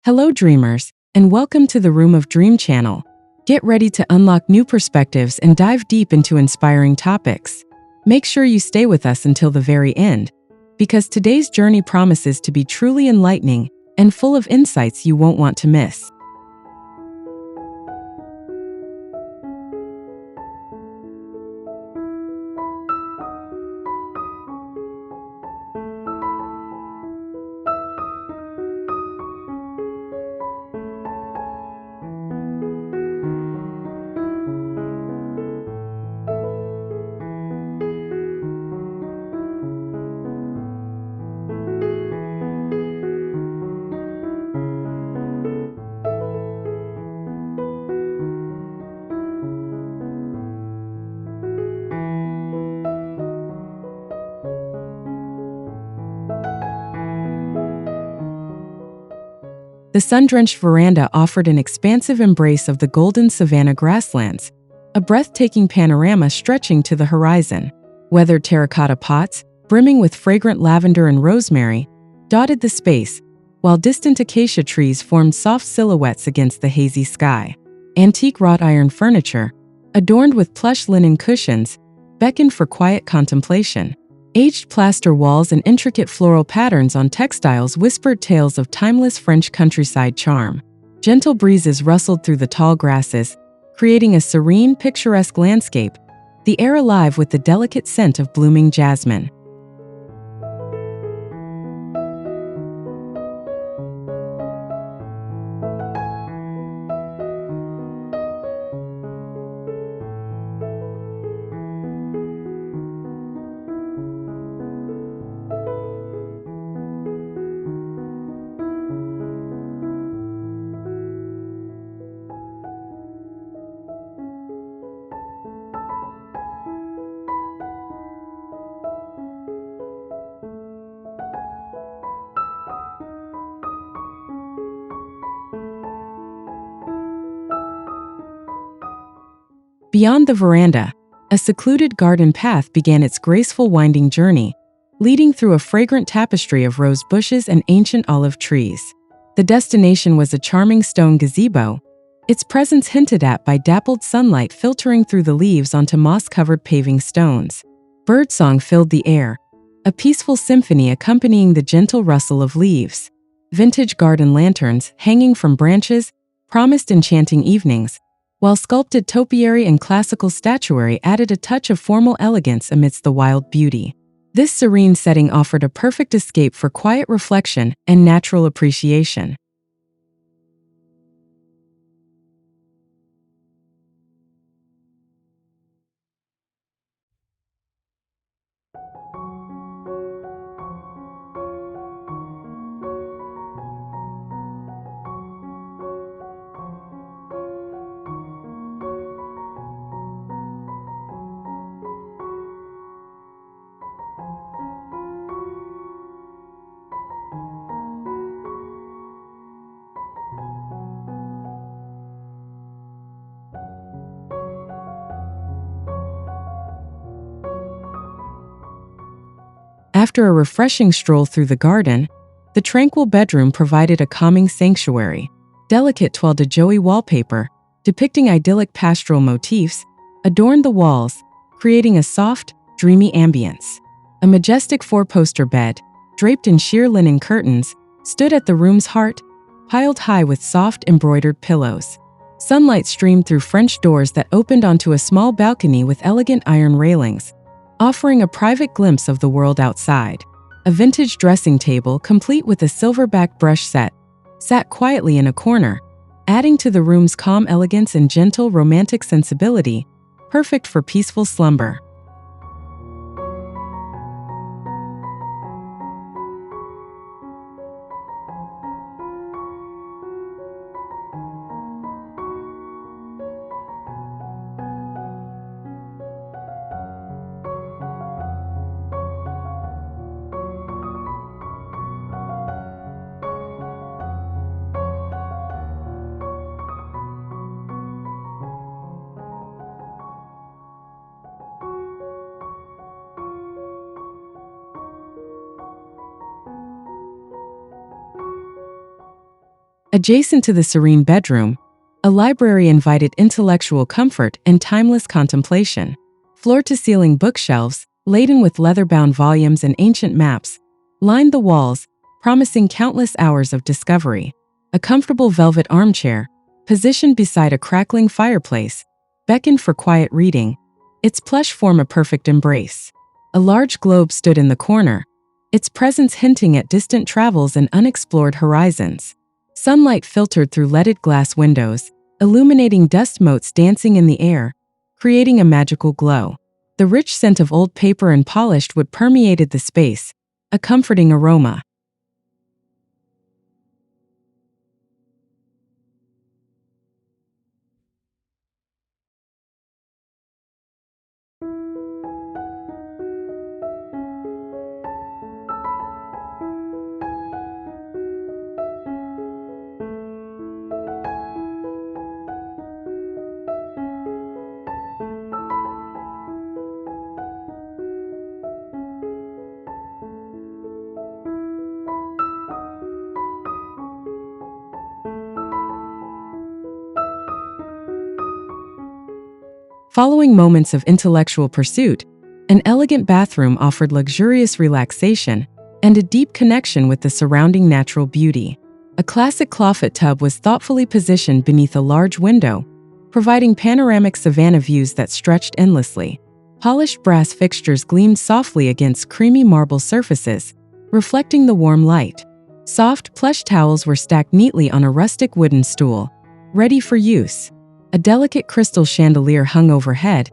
Hello, dreamers, and welcome to the Room of Dream channel. Get ready to unlock new perspectives and dive deep into inspiring topics. Make sure you stay with us until the very end, because today's journey promises to be truly enlightening and full of insights you won't want to miss. The sun-drenched veranda offered an expansive embrace of the golden Savannah grasslands, a breathtaking panorama stretching to the horizon. Weathered terracotta pots, brimming with fragrant lavender and rosemary, dotted the space, while distant acacia trees formed soft silhouettes against the hazy sky. Antique wrought iron furniture, adorned with plush linen cushions, beckoned for quiet contemplation. Aged plaster walls and intricate floral patterns on textiles whispered tales of timeless French countryside charm. Gentle breezes rustled through the tall grasses, creating a serene, picturesque landscape, the air alive with the delicate scent of blooming jasmine. Beyond the veranda, a secluded garden path began its graceful winding journey, leading through a fragrant tapestry of rose bushes and ancient olive trees. The destination was a charming stone gazebo, its presence hinted at by dappled sunlight filtering through the leaves onto moss-covered paving stones. Birdsong filled the air, a peaceful symphony accompanying the gentle rustle of leaves. Vintage garden lanterns, hanging from branches, promised enchanting evenings, while sculpted topiary and classical statuary added a touch of formal elegance amidst the wild beauty. This serene setting offered a perfect escape for quiet reflection and natural appreciation. After a refreshing stroll through the garden, the tranquil bedroom provided a calming sanctuary. Delicate toile de joie wallpaper, depicting idyllic pastoral motifs, adorned the walls, creating a soft, dreamy ambience. A majestic four-poster bed, draped in sheer linen curtains, stood at the room's heart, piled high with soft, embroidered pillows. Sunlight streamed through French doors that opened onto a small balcony with elegant iron railings, offering a private glimpse of the world outside. A vintage dressing table, complete with a silverback brush set, sat quietly in a corner, adding to the room's calm elegance and gentle romantic sensibility, perfect for peaceful slumber. Adjacent to the serene bedroom, a library invited intellectual comfort and timeless contemplation. Floor-to-ceiling bookshelves, laden with leather-bound volumes and ancient maps, lined the walls, promising countless hours of discovery. A comfortable velvet armchair, positioned beside a crackling fireplace, beckoned for quiet reading, its plush form a perfect embrace. A large globe stood in the corner, its presence hinting at distant travels and unexplored horizons. Sunlight filtered through leaded glass windows, illuminating dust motes dancing in the air, creating a magical glow. The rich scent of old paper and polished wood permeated the space, a comforting aroma. Following moments of intellectual pursuit, an elegant bathroom offered luxurious relaxation and a deep connection with the surrounding natural beauty. A classic clawfoot tub was thoughtfully positioned beneath a large window, providing panoramic Savannah views that stretched endlessly. Polished brass fixtures gleamed softly against creamy marble surfaces, reflecting the warm light. Soft, plush towels were stacked neatly on a rustic wooden stool, ready for use. A delicate crystal chandelier hung overhead,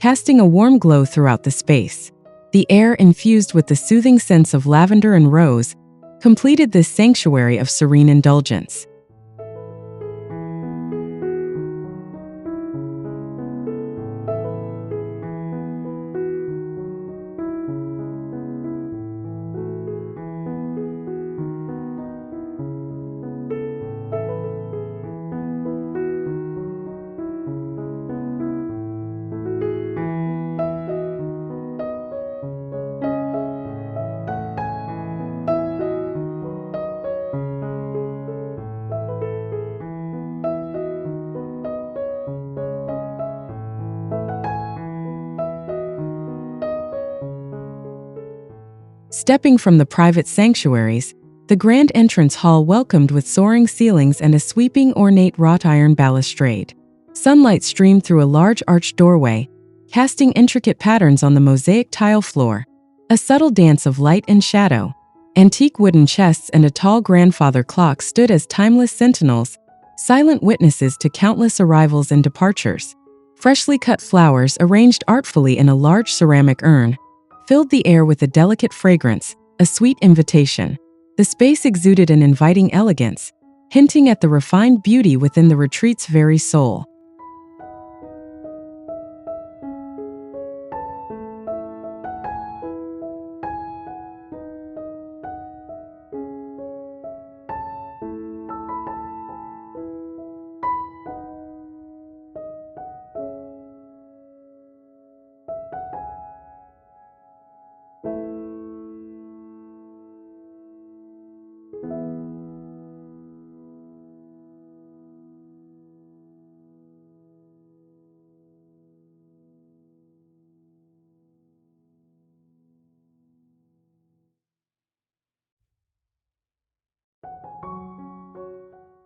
casting a warm glow throughout the space. The air, infused with the soothing scents of lavender and rose, completed this sanctuary of serene indulgence. Stepping from the private sanctuaries, the grand entrance hall welcomed with soaring ceilings and a sweeping ornate wrought iron balustrade. Sunlight streamed through a large arched doorway, casting intricate patterns on the mosaic tile floor, a subtle dance of light and shadow. Antique wooden chests and a tall grandfather clock stood as timeless sentinels, silent witnesses to countless arrivals and departures. Freshly cut flowers arranged artfully in a large ceramic urn filled the air with a delicate fragrance, a sweet invitation. The space exuded an inviting elegance, hinting at the refined beauty within the retreat's very soul.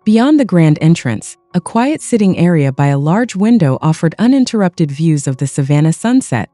Beyond the grand entrance, a quiet sitting area by a large window offered uninterrupted views of the Savannah sunset,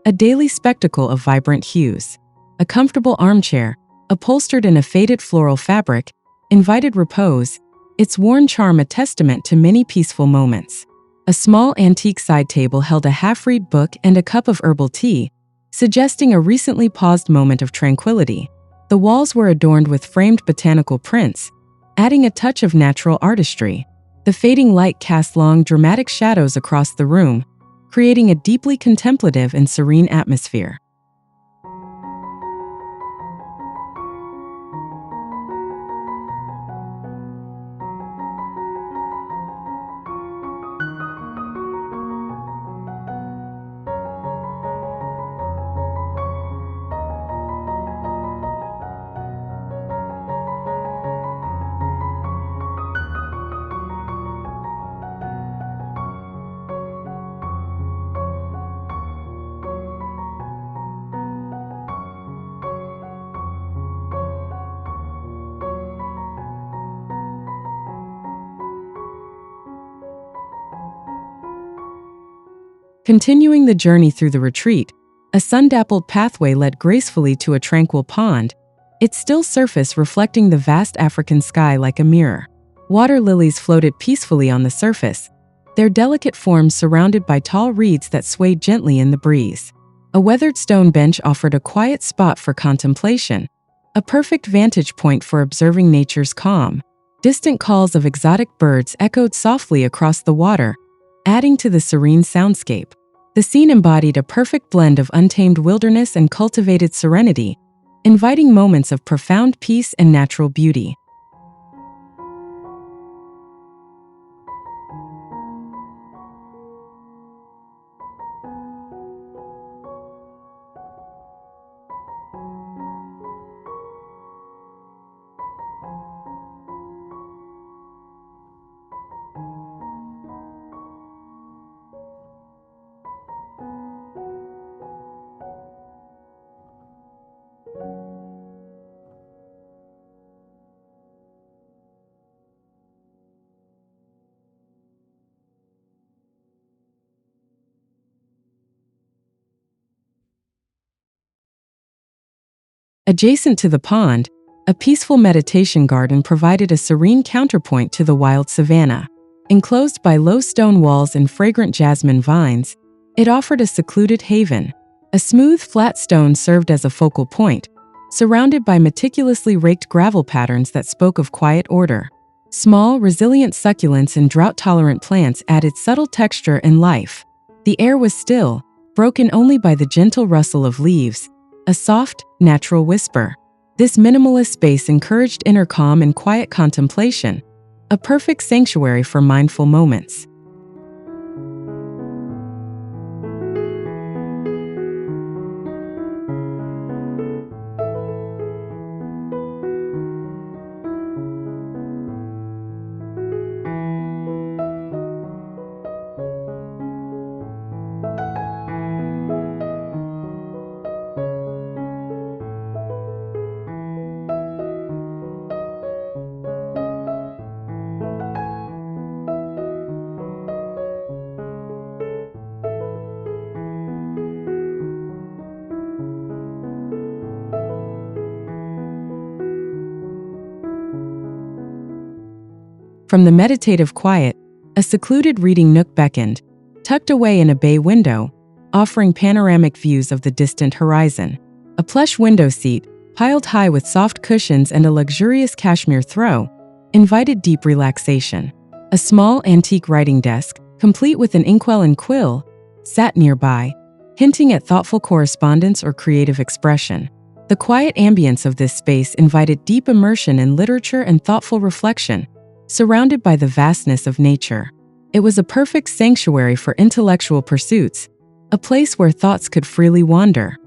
a daily spectacle of vibrant hues. A comfortable armchair, upholstered in a faded floral fabric, invited repose, its worn charm a testament to many peaceful moments. A small antique side table held a half-read book and a cup of herbal tea, suggesting a recently paused moment of tranquility. The walls were adorned with framed botanical prints, adding a touch of natural artistry. The fading light cast long, dramatic shadows across the room, creating a deeply contemplative and serene atmosphere. Continuing the journey through the retreat, a sun-dappled pathway led gracefully to a tranquil pond, its still surface reflecting the vast African sky like a mirror. Water lilies floated peacefully on the surface, their delicate forms surrounded by tall reeds that swayed gently in the breeze. A weathered stone bench offered a quiet spot for contemplation, a perfect vantage point for observing nature's calm. Distant calls of exotic birds echoed softly across the water, adding to the serene soundscape. The scene embodied a perfect blend of untamed wilderness and cultivated serenity, inviting moments of profound peace and natural beauty. Adjacent to the pond, a peaceful meditation garden provided a serene counterpoint to the wild savanna. Enclosed by low stone walls and fragrant jasmine vines, it offered a secluded haven. A smooth, flat stone served as a focal point, surrounded by meticulously raked gravel patterns that spoke of quiet order. Small, resilient succulents and drought-tolerant plants added subtle texture and life. The air was still, broken only by the gentle rustle of leaves, a soft, natural whisper. This minimalist space encouraged inner calm and quiet contemplation, a perfect sanctuary for mindful moments. From the meditative quiet, a secluded reading nook beckoned, tucked away in a bay window, offering panoramic views of the distant horizon. A plush window seat, piled high with soft cushions and a luxurious cashmere throw, invited deep relaxation. A small antique writing desk, complete with an inkwell and quill, sat nearby, hinting at thoughtful correspondence or creative expression. The quiet ambience of this space invited deep immersion in literature and thoughtful reflection, surrounded by the vastness of nature. It was a perfect sanctuary for intellectual pursuits, a place where thoughts could freely wander.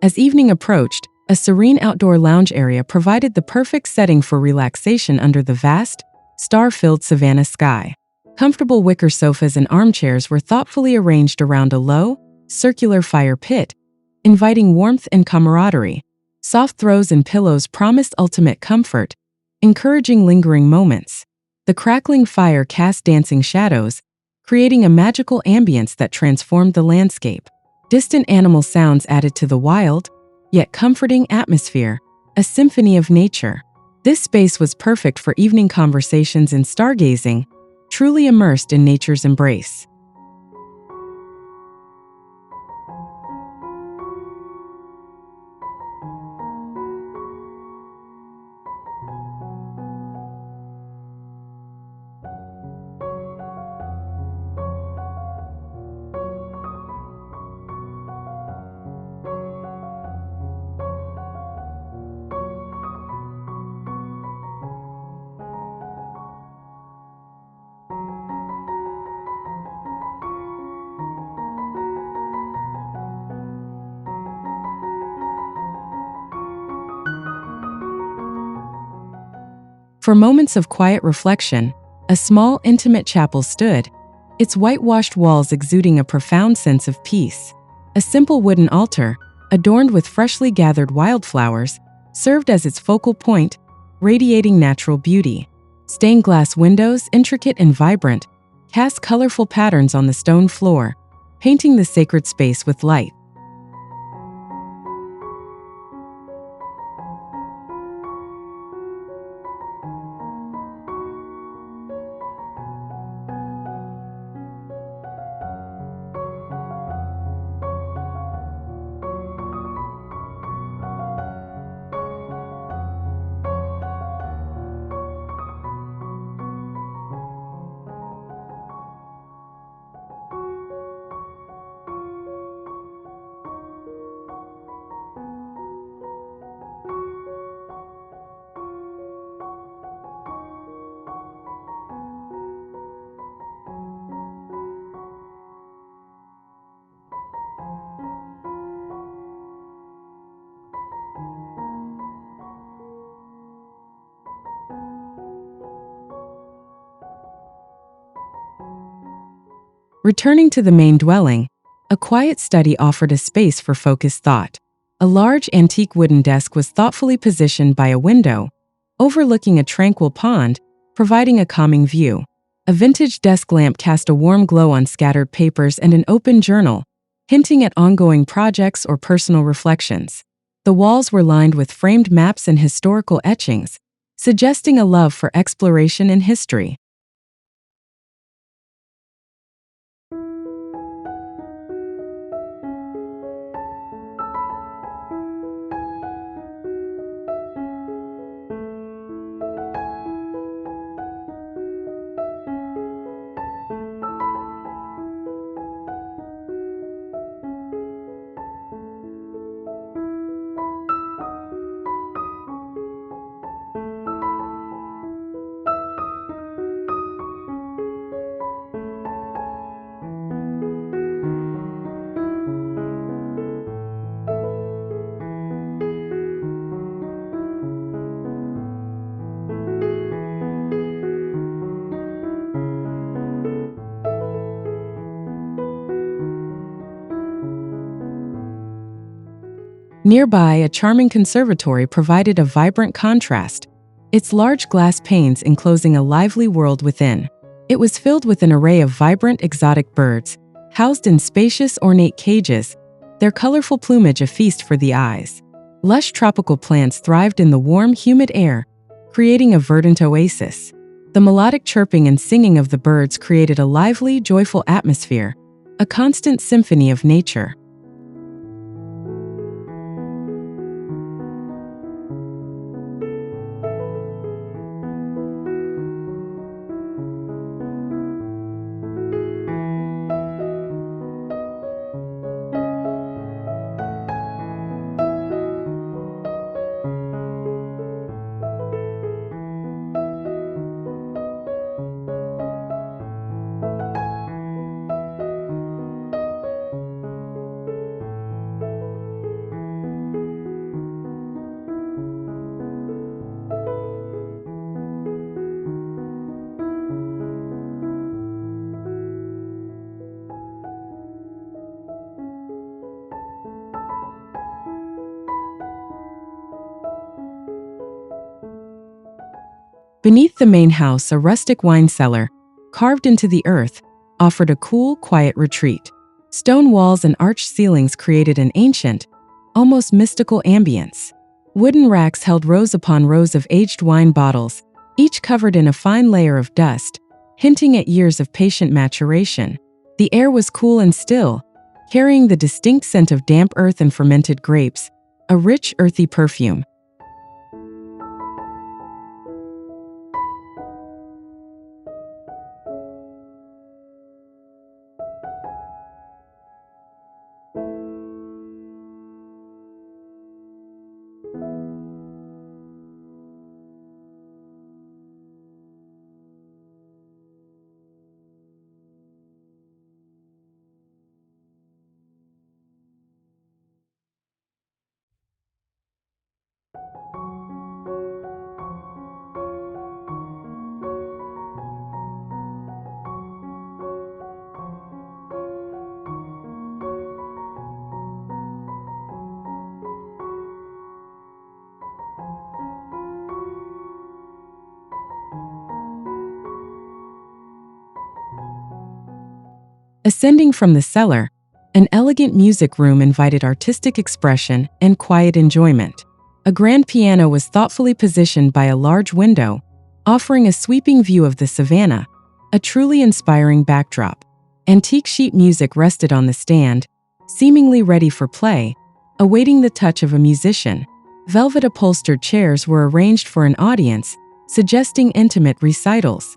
As evening approached, a serene outdoor lounge area provided the perfect setting for relaxation under the vast, star-filled savanna sky. Comfortable wicker sofas and armchairs were thoughtfully arranged around a low, circular fire pit, inviting warmth and camaraderie. Soft throws and pillows promised ultimate comfort, encouraging lingering moments. The crackling fire cast dancing shadows, creating a magical ambience that transformed the landscape. Distant animal sounds added to the wild, yet comforting atmosphere, a symphony of nature. This space was perfect for evening conversations and stargazing, truly immersed in nature's embrace. For moments of quiet reflection, a small, intimate chapel stood, its whitewashed walls exuding a profound sense of peace. A simple wooden altar, adorned with freshly gathered wildflowers, served as its focal point, radiating natural beauty. Stained glass windows, intricate and vibrant, cast colorful patterns on the stone floor, painting the sacred space with light. Returning to the main dwelling, a quiet study offered a space for focused thought. A large antique wooden desk was thoughtfully positioned by a window, overlooking a tranquil pond, providing a calming view. A vintage desk lamp cast a warm glow on scattered papers and an open journal, hinting at ongoing projects or personal reflections. The walls were lined with framed maps and historical etchings, suggesting a love for exploration and history. Nearby, a charming conservatory provided a vibrant contrast, its large glass panes enclosing a lively world within. It was filled with an array of vibrant exotic birds, housed in spacious ornate cages, their colorful plumage a feast for the eyes. Lush tropical plants thrived in the warm, humid air, creating a verdant oasis. The melodic chirping and singing of the birds created a lively, joyful atmosphere, a constant symphony of nature. Beneath the main house, a rustic wine cellar, carved into the earth, offered a cool, quiet retreat. Stone walls and arched ceilings created an ancient, almost mystical ambience. Wooden racks held rows upon rows of aged wine bottles, each covered in a fine layer of dust, hinting at years of patient maturation. The air was cool and still, carrying the distinct scent of damp earth and fermented grapes, a rich, earthy perfume. Ascending from the cellar, an elegant music room invited artistic expression and quiet enjoyment. A grand piano was thoughtfully positioned by a large window, offering a sweeping view of the Savannah, a truly inspiring backdrop. Antique sheet music rested on the stand, seemingly ready for play, awaiting the touch of a musician. Velvet upholstered chairs were arranged for an audience, suggesting intimate recitals.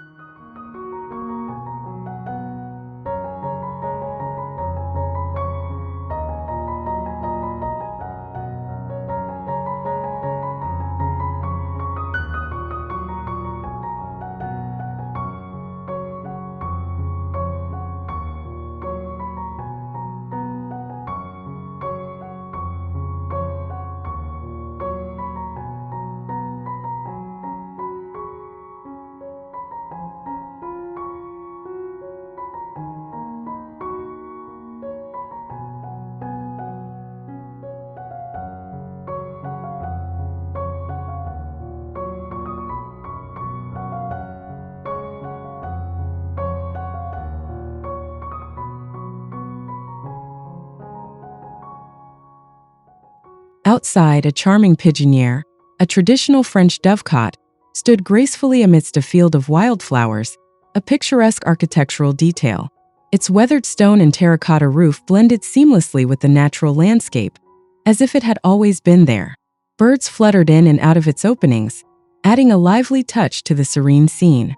Outside, a charming pigeonnière, a traditional French dovecot, stood gracefully amidst a field of wildflowers, a picturesque architectural detail. Its weathered stone and terracotta roof blended seamlessly with the natural landscape, as if it had always been there. Birds fluttered in and out of its openings, adding a lively touch to the serene scene.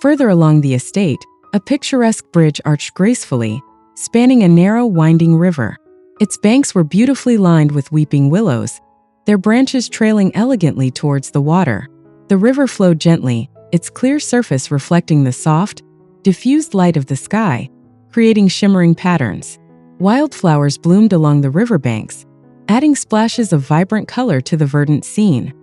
Further along the estate, a picturesque bridge arched gracefully, spanning a narrow, winding river. Its banks were beautifully lined with weeping willows, their branches trailing elegantly towards the water. The river flowed gently, its clear surface reflecting the soft, diffused light of the sky, creating shimmering patterns. Wildflowers bloomed along the riverbanks, adding splashes of vibrant color to the verdant scene.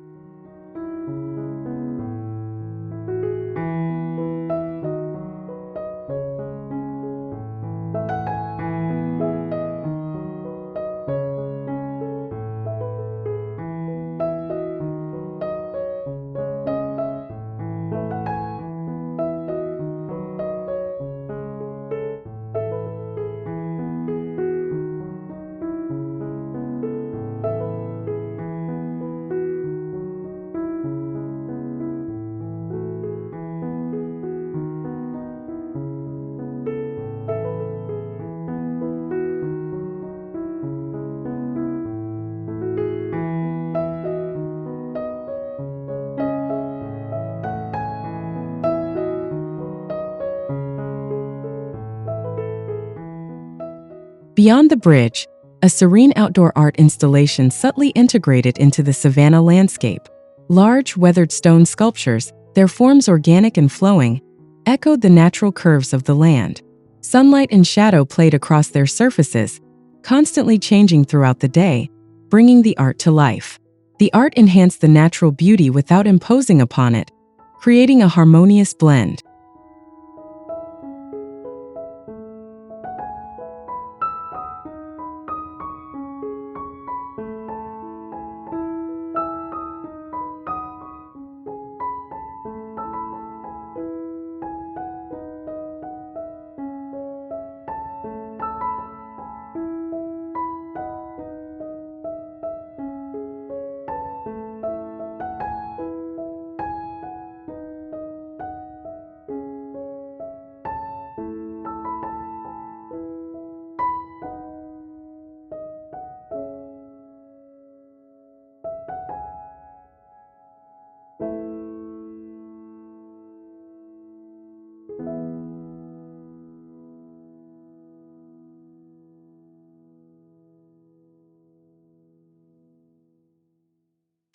Beyond the bridge, a serene outdoor art installation subtly integrated into the Savannah landscape. Large, weathered stone sculptures, their forms organic and flowing, echoed the natural curves of the land. Sunlight and shadow played across their surfaces, constantly changing throughout the day, bringing the art to life. The art enhanced the natural beauty without imposing upon it, creating a harmonious blend.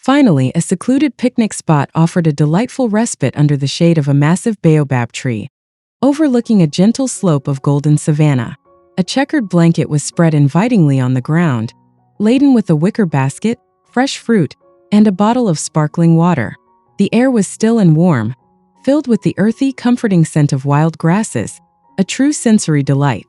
Finally, a secluded picnic spot offered a delightful respite under the shade of a massive baobab tree, overlooking a gentle slope of golden savanna. A checkered blanket was spread invitingly on the ground, laden with a wicker basket, fresh fruit, and a bottle of sparkling water. The air was still and warm, filled with the earthy, comforting scent of wild grasses, a true sensory delight.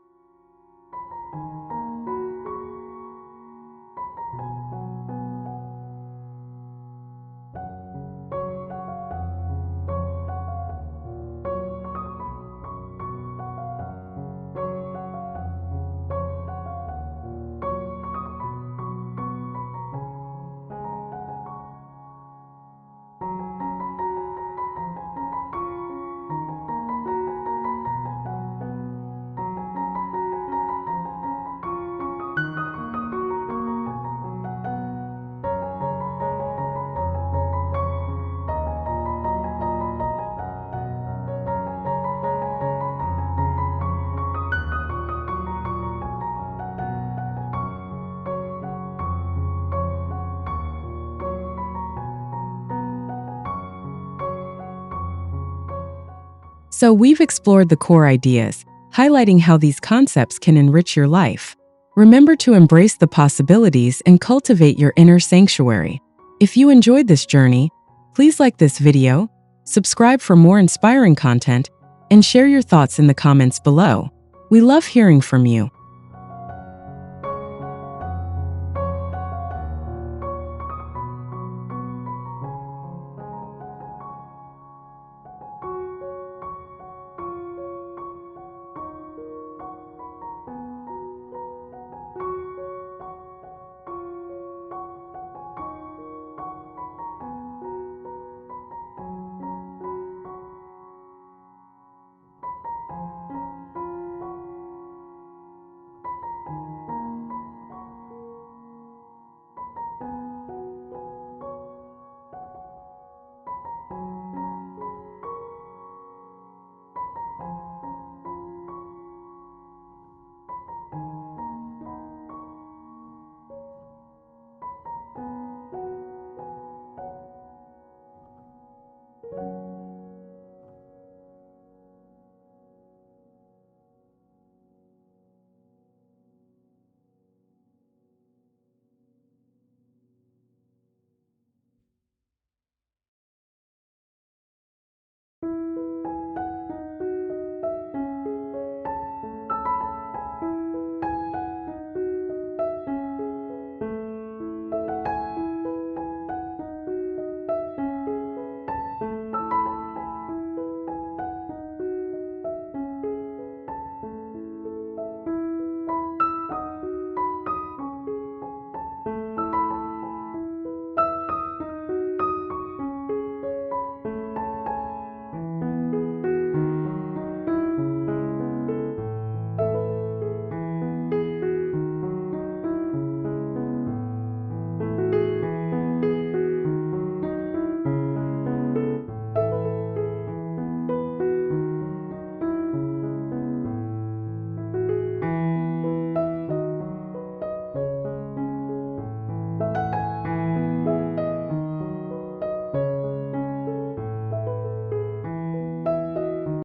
So we've explored the core ideas, highlighting how these concepts can enrich your life. Remember to embrace the possibilities and cultivate your inner sanctuary. If you enjoyed this journey, please like this video, subscribe for more inspiring content, and share your thoughts in the comments below. We love hearing from you.